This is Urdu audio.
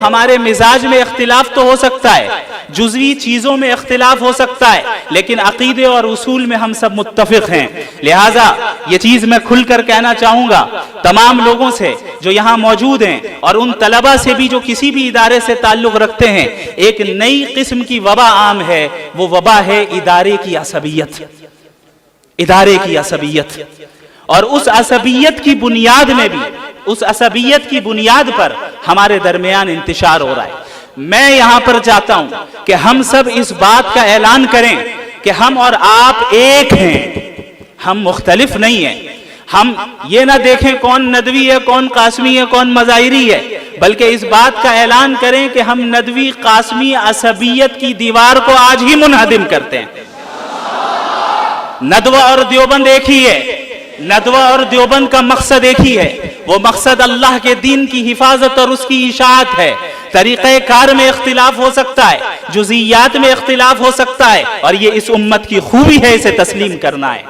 ہمارے مزاج میں اختلاف تو ہو سکتا ہے، جزوی چیزوں میں اختلاف ہو سکتا ہے، لیکن عقیدے اور اصول میں ہم سب متفق ہیں۔ لہٰذا یہ چیز میں کھل کر کہنا چاہوں گا تمام لوگوں سے جو یہاں موجود ہیں، اور ان طلبہ سے بھی جو کسی بھی ادارے سے تعلق رکھتے ہیں، ایک نئی قسم کی وبا عام ہے، وہ وبا ہے ادارے کی عصبیت، ادارے کی عصبیت۔ اور اس عصبیت کی بنیاد میں بھی، اس عصبیت کی بنیاد پر ہمارے درمیان انتشار ہو رہا ہے۔ میں یہاں پر چاہتا ہوں کہ ہم سب اس بات کا اعلان کریں کہ ہم اور آپ ایک ہیں، ہم مختلف نہیں ہیں۔ ہم یہ نہ دیکھیں کون ندوی ہے، کون قاسمی ہے، کون مظاہری ہے، بلکہ اس بات کا اعلان کریں کہ ہم ندوی قاسمی عصبیت کی دیوار کو آج ہی منہدم کرتے ہیں۔ ندوہ اور دیوبند ایک ہی ہے، ندوہ اور دیوبند کا مقصد ایک ہی ہے، وہ مقصد اللہ کے دین کی حفاظت اور اس کی اشاعت ہے۔ طریقہ کار میں اختلاف ہو سکتا ہے، جزئیات میں اختلاف ہو سکتا ہے، اور یہ اس امت کی خوبی ہے، اسے تسلیم کرنا ہے۔